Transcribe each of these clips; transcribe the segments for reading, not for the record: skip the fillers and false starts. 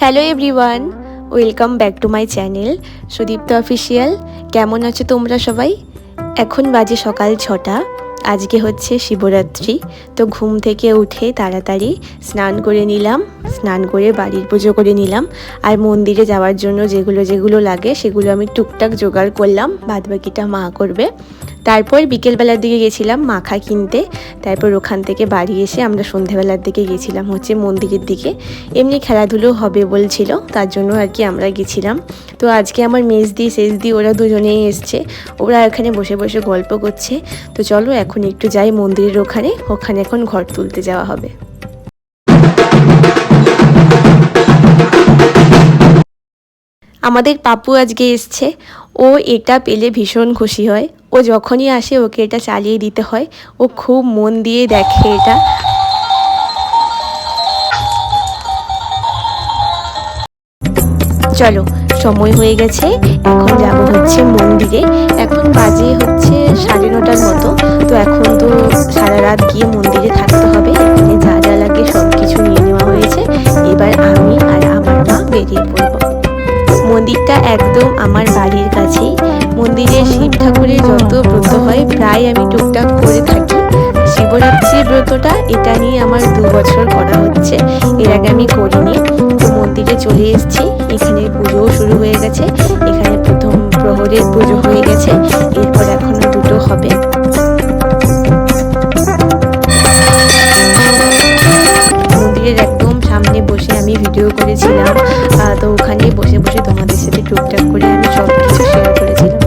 Hello everyone, welcome back to my channel Sudipta official. কেমন আছো তোমরা সবাই? এখন বাজে সকাল 6টা। আজকে হচ্ছে শিবরাত্রি। তো ঘুম থেকে উঠে তাড়াতাড়ি স্নান করে নিলাম, স্নান করে বাড়ির পুজো করে নিলাম। আর মন্দিরে যাওয়ার জন্য যেগুলো লাগে সেগুলো আমি টুকটাক জোগাড় করলাম, বাদবাকিটা মা করবে। তারপর বিকেলবেলার দিকে গেছিলাম মাখা কিনতে। তারপর ওখান থেকে বাড়ি এসে আমরা সন্ধেবেলার দিকে গেছিলাম হচ্ছে মন্দিরের দিকে। এমনি খেলাধুলো হবে বলছিল, তার জন্য আর কি আমরা গেছিলাম। তো আজকে আমার মেজদি সেজদি ওরা দুজনেই এসছে, ওরা এখানে বসে বসে গল্প করছে। তো চলো এখন একটু যাই মন্দিরের ওখানে এখন ঘর তুলতে যাওয়া হবে। আমাদের পাপ্পু আজকে এসছে, ও এটা পেলে ভীষণ খুশি হয়। ও যখনই আসে ওকে এটা চালিয়ে দিতে হয়, ও খুব মন দিয়ে দেখে এটা। চলো সময় হয়ে গেছে, এখন যাবো হচ্ছে মন্দিরে। এখন বাজে হচ্ছে 9:30 মতো। তো এখন তো সারা রাত গিয়ে মন্দিরে থাকতে হবে। এখানে যা যা লাগে সব কিছু নিয়ে নেওয়া হয়েছে। এবার আমি আর আমার মা বেরিয়ে পড়বো। মন্দিরটা একদম আমার বাড়ির কাছেই। মন্দিরে শিব ঠাকুরের যত ব্রত হয় প্রায় আমি টুকটাক করে থাকি। শিবরাত্রির ব্রতটা এটা নিয়ে আমার 2 বছর করা হচ্ছে, এর আগে আমি করিনি। তো মন্দিরে চলে এসেছি, এখানে পুজোও শুরু হয়ে গেছে। এখানে প্রথম প্রহরের পুজো হয়ে গেছে, এরপর এখনো দুটো হবে। মন্দিরের একদম সামনে বসে আমি ভিডিও করেছিলাম। তো ওখানে বসে বসে তোমাদের সাথে টুকটাক করে আমি সব কিছু শেয়ার করেছিলাম।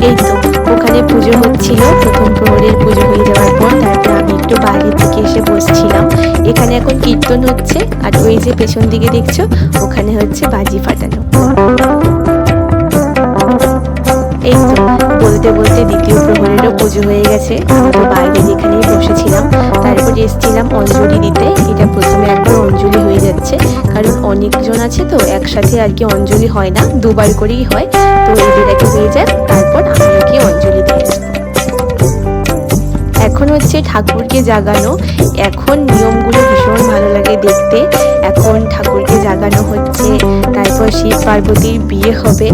এই তো ওখানে পুজো হচ্ছিল, প্রথম প্রহরের পুজো হয়ে যাওয়ার পর তারপর আমি একটু বাইরে থেকে এসে বসছিলাম। এখানে এখন কীর্তন হচ্ছে, আর ওই যে পেছন দিকে দেখছো ওখানে হচ্ছে বাজি ফাটানো। এই তো বলতে বলতে দ্বিতীয় প্রহরেরও পুজো হয়ে গেছে। আমি তো বাইরে যেখানেই বসেছিলাম, তারপর এসেছিলাম অঞ্জলি দিতে। এটা প্রথমে একবার অঞ্জলি হয়ে যাচ্ছে, কারণ অনেকজন আছে তো একসাথে আর কি অঞ্জলি হয় না, 2বার করেই হয়। তো এদের আগে হয়ে যায়, তারপর আমি আর কি অঞ্জলি দিয়ে আসবো। এখন হচ্ছে ঠাকুরকে জাগানো। এখন নিয়মগুলো ভীষণ ভালো লাগে দেখতে। এখন ঠাকুরকে জাগানো হচ্ছে, তারপর শিব পার্বতীর বিয়ে হবে।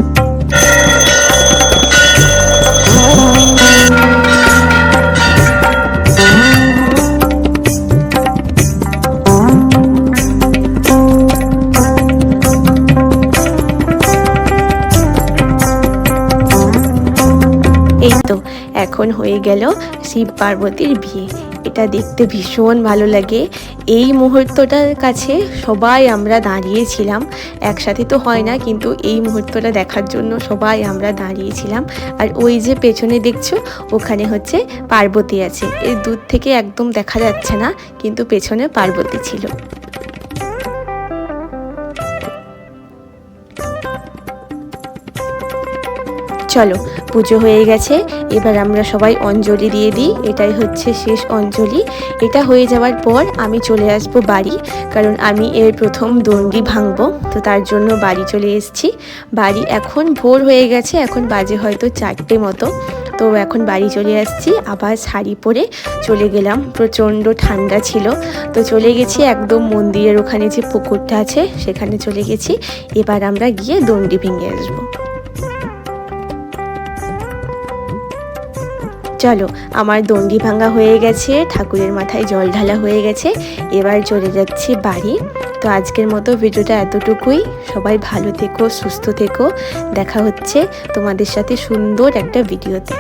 এই তো এখন হয়ে গেল শিব পার্বতীর বিয়ে। এটা দেখতে ভীষণ ভালো লাগে। এই মুহূর্তটার কাছে সবাই আমরা দাঁড়িয়েছিলাম, একসাথে তো হয় না, কিন্তু এই মুহূর্তটা দেখার জন্য সবাই আমরা দাঁড়িয়েছিলাম। আর ওই যে পেছনে দেখছো ওখানে হচ্ছে পার্বতী আছে। এর দূর থেকে একদম দেখা যাচ্ছে না, কিন্তু পেছনে পার্বতী ছিল। চলো পুজো হয়ে গেছে, এবার আমরা সবাই অঞ্জলি দিয়ে দিই। এটাই হচ্ছে শেষ অঞ্জলি। এটা হয়ে যাওয়ার পর আমি চলে আসবো বাড়ি, কারণ আমি এর প্রথম দণ্ডি ভাঙবো। তো তার জন্য বাড়ি চলে এসেছি। বাড়ি এখন ভোর হয়ে গেছে, এখন বাজে হয়তো 4টে মতো। তো এখন বাড়ি চলে আসছি, আবার শাড়ি পরে চলে গেলাম। প্রচণ্ড ঠান্ডা ছিল, তো চলে গেছি একদম মন্দিরের ওখানে যে পুকুরটা আছে সেখানে চলে গেছি। এবার আমরা গিয়ে দণ্ডি ভেঙে আসবো। চলো আমার দণ্ডি ভাঙা হয়ে গেছে, ঠাকুরের মাথায় জল ঢালা হয়ে গেছে। এবার চলে যাচ্ছি বাড়ি। তো আজকের মতো ভিডিওটা এতটুকুই। সবাই ভালো থেকো, সুস্থ থেকো। দেখা হচ্ছে তোমাদের সাথে সুন্দর একটা ভিডিওতে।